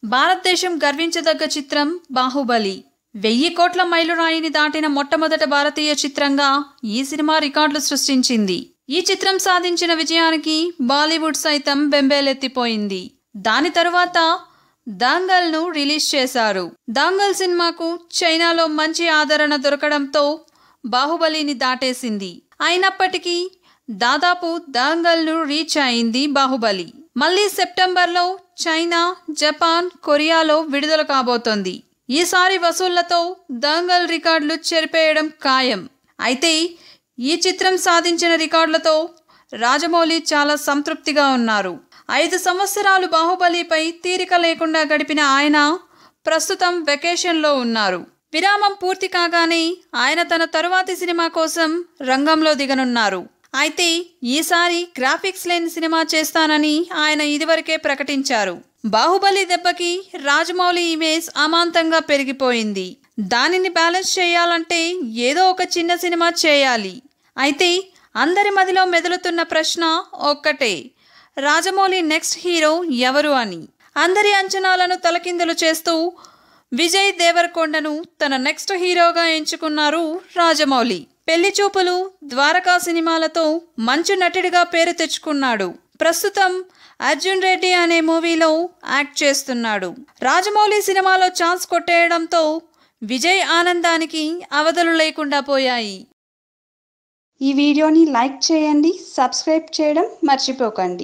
భారతదేశం గర్వించదగ్గ చిత్రం బాహుబలి 1000 కోట్ల మైలురాయిని దాటిన మొట్టమొదటి భారతీయ చిత్రంగా ఈ సినిమా రికార్డులు సృష్టించింది. ఈ చిత్రం సాధించిన విజయానికి బాలీవుడ్ సైతం బెంబేలెత్తిపోయింది. దాని తరువాత దంగల్ ను రిలీజ్ చేశారు. దంగల్ సినిమాకు చైనాలో మంచి ఆదరణ దొరకడంతో బాహుబలిని దాటేసింది. అయినప్పటికీ దాదాపు దంగల్ ను రీచ్ అయింది బాహుబలి. మళ్ళీ సెప్టెంబర్లో చైనా, జపాన్, కొరియాలో విడుదల కాబోతోంది. ఈసారి వసూళ్లతో దంగల్ రికార్డులు చెరిపేయడం ఖాయం. అయితే ఈ చిత్రం సాధించిన రికార్డులతో రాజమౌళి చాలా సంతృప్తిగా ఉన్నారు. 5 సంవత్సరాలు బాహుబలిపై తీరిక లేకుండా గడిపిన ఆయన ప్రస్తుతం వెకేషన్లో ఉన్నారు. విరామం పూర్తి కాగానే ఆయన తన తరువాతి సినిమా కోసం రంగంలో దిగనున్నారు. అయితే ఈసారి గ్రాఫిక్స్ లేని సినిమా చేస్తానని ఆయన ఇదివరకే ప్రకటించారు. బాహుబలి దెబ్బకి రాజమౌళి ఇమేజ్ అమాంతంగా పెరిగిపోయింది. దానిని బ్యాలెన్స్ చేయాలంటే ఏదో ఒక చిన్న సినిమా చేయాలి. అయితే అందరి మదిలో మెదులుతున్న ప్రశ్న ఒక్కటే, రాజమౌళి నెక్స్ట్ హీరో ఎవరు అని. అందరి అంచనాలను తలకిందులు చేస్తూ విజయ్ దేవరకొండను తన నెక్స్ట్ హీరోగా ఎంచుకున్నారు రాజమౌళి. పెళ్లి చూపులు, ద్వారకా సినిమాలతో మంచు నటుడిగా పేరు తెచ్చుకున్నాడు. ప్రస్తుతం అర్జున్ రెడ్డి అనే మూవీలో యాక్ట్ చేస్తున్నాడు. రాజమౌళి సినిమాలో ఛాన్స్ కొట్టేయడంతో విజయ్ ఆనందానికి అవధులు లేకుండా పోయాయి. ఈ వీడియోని లైక్ చేయండి, సబ్స్క్రైబ్ చేయడం మర్చిపోకండి.